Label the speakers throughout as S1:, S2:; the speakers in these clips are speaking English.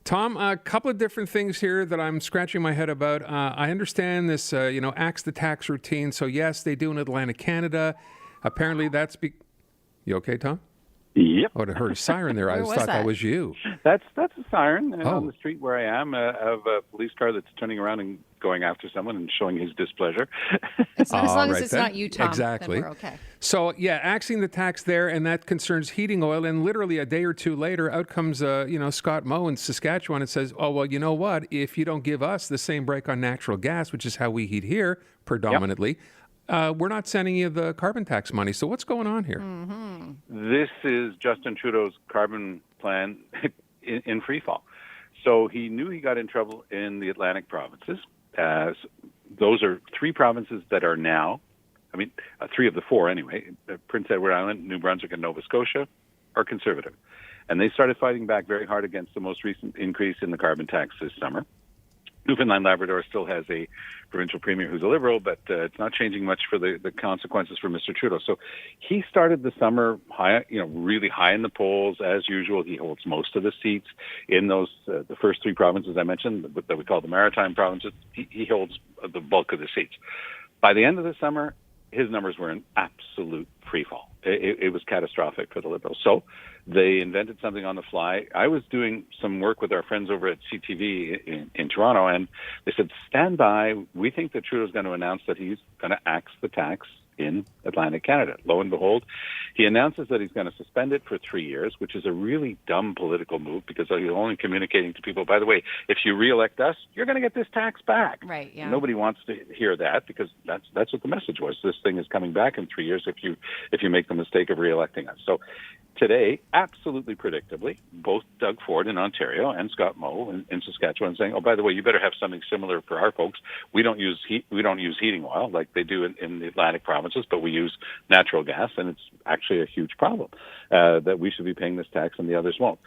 S1: Tom, a couple of different things here that I'm scratching my head about. I understand this, axe the tax routine. So, yes, they do in Atlantic Canada. Apparently, You okay, Tom?
S2: Yep.
S1: Oh, I heard a siren there. I thought that was you.
S2: That's a siren. And on the street where I am, of a police car that's turning around and going after someone and showing his displeasure.
S3: As long as it's not you, Tom,
S1: exactly.
S3: then we're okay.
S1: So, axing the tax there, and that concerns heating oil. And literally a day or two later, out comes, Scott Moe in Saskatchewan and says, oh, well, you know what? If you don't give us the same break on natural gas, which is how we heat here predominantly, we're not sending you the carbon tax money. So what's going on here?
S3: Mm-hmm.
S2: This is Justin Trudeau's carbon plan in free fall. So he knew he got in trouble in the Atlantic provinces. Those are three provinces that are now, three of the four anyway, Prince Edward Island, New Brunswick, and Nova Scotia are Conservative. And they started fighting back very hard against the most recent increase in the carbon tax this summer. Newfoundland Labrador still has a provincial premier who's a Liberal, but it's not changing much for the consequences for Mr. Trudeau. So he started the summer high, really high in the polls as usual. He holds most of the seats in those the first three provinces I mentioned that we call the Maritime provinces. He holds the bulk of the seats. By the end of the summer, his numbers were in absolute free fall. It was catastrophic for the Liberals. So they invented something on the fly. I was doing some work with our friends over at CTV in Toronto, and they said, stand by. We think that Trudeau's going to announce that he's going to axe the tax in Atlantic Canada. Lo and behold, he announces that he's going to suspend it for 3 years, which is a really dumb political move because he's only communicating to people, by the way, if you reelect us, you're going to get this tax back.
S3: Right, yeah.
S2: Nobody wants to hear that because that's what the message was. This thing is coming back in 3 years if you make the mistake of reelecting us. So today, absolutely predictably, both Doug Ford in Ontario and Scott Moe in Saskatchewan saying, "Oh, by the way, you better have something similar for our folks. We don't use heating oil like they do in the Atlantic provinces, but we use natural gas, and it's actually a huge problem that we should be paying this tax and the others won't."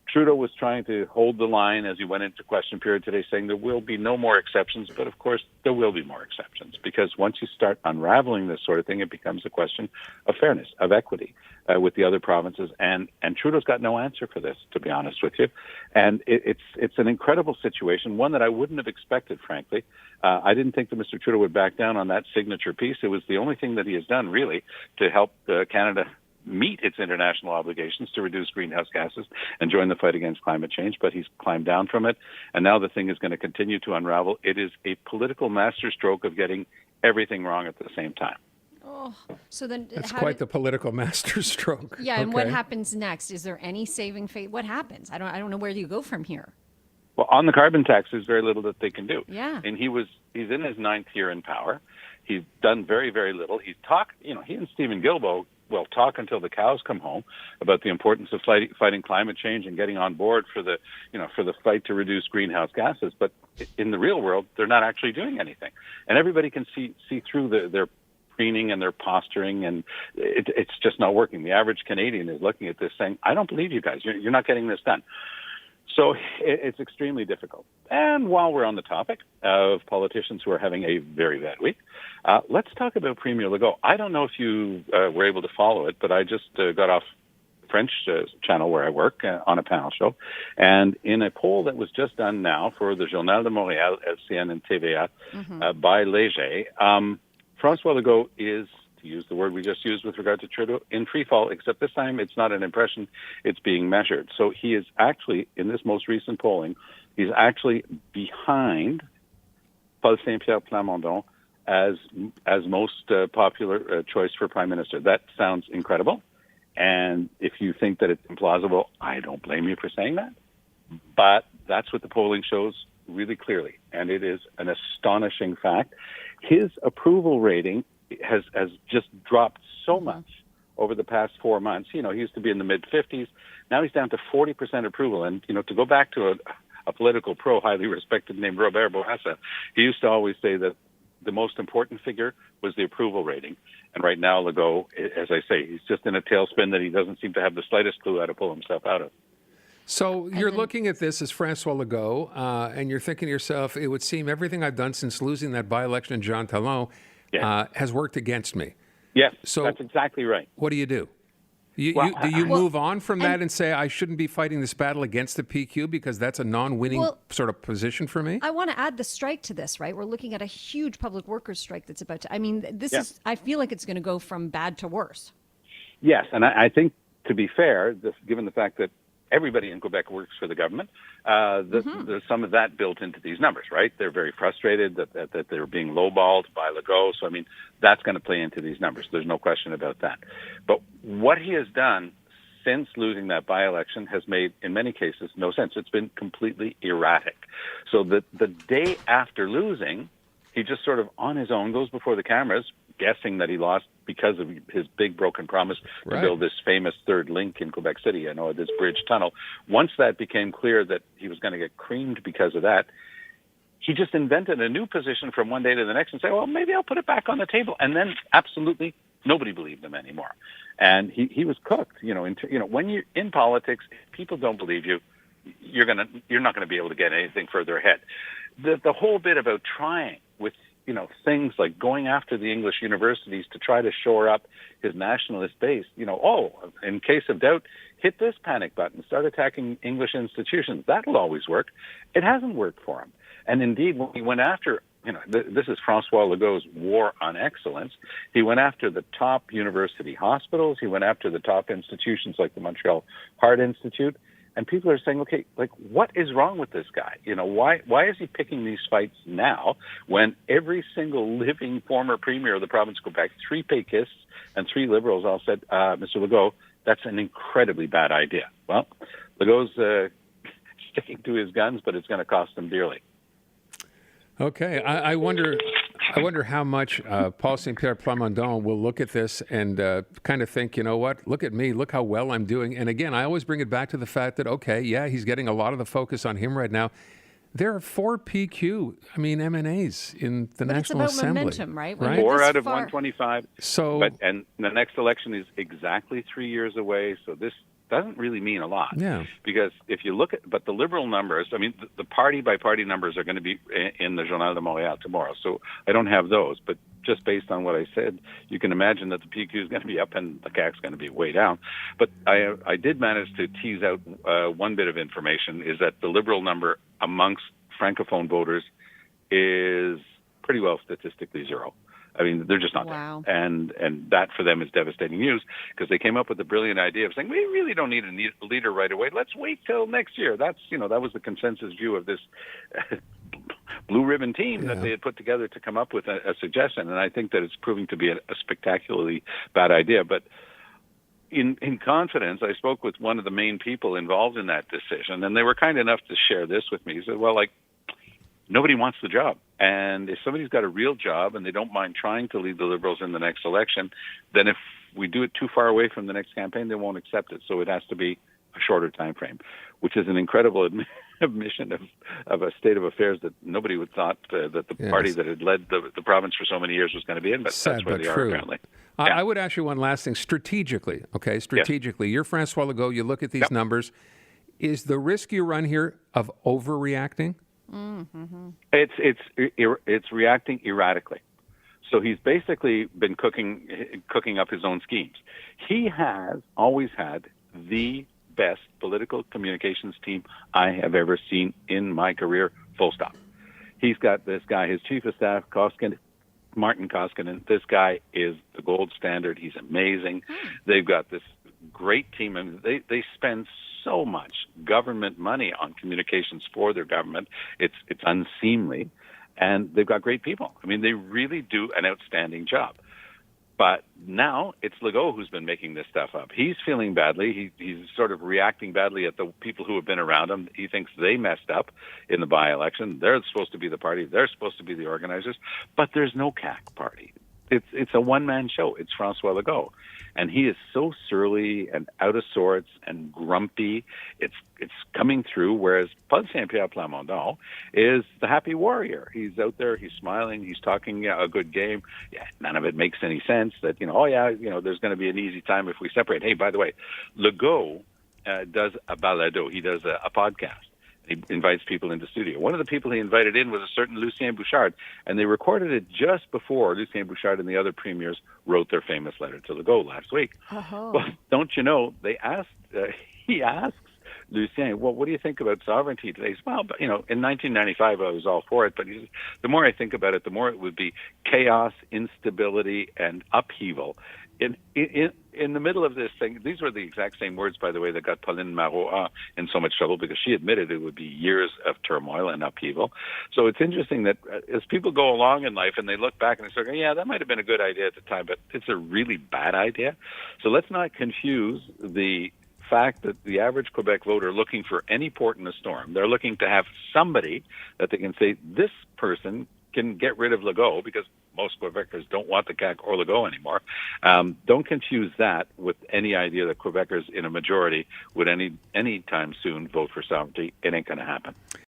S2: Trudeau was trying to hold the line as he went into question period today, saying there will be no more exceptions. But, of course, there will be more exceptions because once you start unraveling this sort of thing, it becomes a question of fairness, of equity with the other provinces. And Trudeau's got no answer for this, to be honest with you. And it's an incredible situation, one that I wouldn't have expected, frankly. I didn't think that Mr. Trudeau would back down on that signature piece. It was the only thing that he has done, really, to help Canada meet its international obligations to reduce greenhouse gases and join the fight against climate change, but he's climbed down from it, and now the thing is going to continue to unravel. It is a political masterstroke of getting everything wrong at the same time.
S3: Oh, so then
S1: that's quite the political masterstroke.
S3: Yeah, okay. And what happens next? Is there any saving faith? What happens? I don't know where you go from here.
S2: Well, on the carbon tax, there's very little that they can do.
S3: Yeah,
S2: and he's in his 9th year in power. He's done very, very little. He and Stephen Guilbeault will talk until the cows come home about the importance of fighting climate change and getting on board for the fight to reduce greenhouse gases. But in the real world, they're not actually doing anything, and everybody can see through their preening and their posturing, and it's just not working. The average Canadian is looking at this saying, "I don't believe you guys. You're not getting this done." So it's extremely difficult. And while we're on the topic of politicians who are having a very bad week, let's talk about Premier Legault. I don't know if you were able to follow it, but I just got off French channel where I work on a panel show. And in a poll that was just done now for the Journal de Montréal, LCN, and TVA by Léger, Francois Legault is, to use the word we just used with regard to Trudeau, in free fall, except this time it's not an impression, it's being measured. So he is actually, in this most recent polling, he's actually behind Paul Saint-Pierre Plamondon as most popular choice for Prime Minister. That sounds incredible. And if you think that it's implausible, I don't blame you for saying that. But that's what the polling shows really clearly. And it is an astonishing fact. His approval rating has just dropped so much over the past 4 months. He used to be in the mid-50s. Now he's down to 40% approval. And, to go back to a political pro highly respected named Robert Bourassa, he used to always say that the most important figure was the approval rating. And right now, Legault, as I say, he's just in a tailspin that he doesn't seem to have the slightest clue how to pull himself out of.
S1: So you're looking at this as Francois Legault, and you're thinking to yourself, it would seem everything I've done since losing that by-election in Jean Talon has worked against me.
S2: Yes,
S1: so
S2: that's exactly right.
S1: What do? Do you move on from that
S3: and-
S1: and say I shouldn't be fighting this battle against the PQ because that's a non-winning sort of position for me?
S3: I want to add the strike to this, right? We're looking at a huge public workers strike that's about to. I mean, this is. I feel like it's going to go from bad to worse.
S2: Yes, and I think, to be fair, given the fact that everybody in Quebec works for the government, there's some of that built into these numbers, right? They're very frustrated that they're being lowballed by Legault. So, I mean, that's going to play into these numbers. There's no question about that. But what he has done since losing that by-election has made, in many cases, no sense. It's been completely erratic. So the day after losing, he just sort of on his own goes before the cameras, guessing that he lost because of his big broken promise to build this famous third link in Quebec City, this bridge tunnel. Once that became clear that he was going to get creamed because of that, he just invented a new position from one day to the next and said, well, maybe I'll put it back on the table. And then absolutely nobody believed him anymore. And he was cooked. When you're in politics, if people don't believe you, you're not going to be able to get anything further ahead. The whole bit about trying with things like going after the English universities to try to shore up his nationalist base, in case of doubt, hit this panic button, start attacking English institutions. That'll always work. It hasn't worked for him. And indeed, when he went after, this is Francois Legault's war on excellence. He went after the top university hospitals. He went after the top institutions like the Montreal Heart Institute. And people are saying, okay, like, what is wrong with this guy? Why is he picking these fights now when every single living former premier of the province of Quebec, 3 Péquistes and 3 Liberals, all said, Mr. Legault, that's an incredibly bad idea. Well, Legault's sticking to his guns, but it's going to cost him dearly.
S1: Okay, I wonder how much Paul Saint-Pierre Plamondon will look at this and kind of think, you know what, look at me, look how well I'm doing. And again, I always bring it back to the fact that, okay, yeah, he's getting a lot of the focus on him right now. There are 4 PQ, MNAs in the National
S3: it's about
S1: Assembly.
S3: Momentum, right?
S2: 4 out of 125.
S1: So,
S2: and the next election is exactly 3 years away. So this doesn't really mean a lot.
S1: Yeah.
S2: Because if you look at, but the Liberal numbers, the party by party numbers are going to be in the Journal de Montréal tomorrow. So I don't have those, but just based on what I said, you can imagine that the PQ is going to be up and the CAQ is going to be way down. But I did manage to tease out one bit of information, is that the Liberal number amongst Francophone voters is pretty well statistically zero. They're just not there. And that for them is devastating news, because they came up with the brilliant idea of saying, we really don't need a leader right away. Let's wait till next year. That's, that was the consensus view of this blue ribbon team that they had put together to come up with a suggestion. And I think that it's proving to be a spectacularly bad idea. But in confidence, I spoke with one of the main people involved in that decision, and they were kind enough to share this with me. He said, well, nobody wants the job. And if somebody's got a real job and they don't mind trying to lead the Liberals in the next election, then if we do it too far away from the next campaign, they won't accept it. So it has to be a shorter time frame, which is an incredible admission of a state of affairs that nobody would thought that the party that had led the province for so many years was going to be in. But
S1: sad,
S2: that's where
S1: but
S2: they
S1: true.
S2: are, apparently.
S1: I would ask you one last thing. Strategically, you're Francois Legault, you look at these numbers. Is the risk you run here of overreacting?
S3: Mm-hmm.
S2: It's reacting erratically. So he's basically been cooking up his own schemes. He has always had the best political communications team I have ever seen in my career, full stop. He's got this guy, his chief of staff, Martin Koskinen. This guy is the gold standard. He's amazing. They've got this great team, and they spend so much government money on communications for their government. It's unseemly, and they've got great people. They really do an outstanding job. But now it's Legault who's been making this stuff up. He's feeling badly. He's sort of reacting badly at the people who have been around him. He thinks they messed up in the by-election. They're supposed to be the party. They're supposed to be the organizers. But there's no CAQ party. It's a one-man show. It's Francois Legault. And he is so surly and out of sorts and grumpy. It's coming through, whereas Paul Saint-Pierre Plamondon is the happy warrior. He's out there, he's smiling, he's talking a good game. Yeah, none of it makes any sense that, there's going to be an easy time if we separate. Hey, by the way, Legault does a balado. He does a podcast. He invites people into studio. One of the people he invited in was a certain Lucien Bouchard, and they recorded it just before Lucien Bouchard and the other premiers wrote their famous letter to Legault last week.
S3: Oh.
S2: Well, don't you know, he asks Lucien, well, what do you think about sovereignty today? He says, well, but, in 1995 I was all for it, but he says, the more I think about it, the more it would be chaos, instability, and upheaval. In the middle of this thing, these were the exact same words, by the way, that got Pauline Marois in so much trouble because she admitted it would be years of turmoil and upheaval. So it's interesting that as people go along in life and they look back and they say, yeah, that might have been a good idea at the time, but it's a really bad idea. So let's not confuse the fact that the average Quebec voter looking for any port in a storm. They're looking to have somebody that they can say, this person can get rid of Legault, because most Quebecers don't want the CAQ or Legault anymore. Don't confuse that with any idea that Quebecers in a majority would any time soon vote for sovereignty. It ain't going to happen.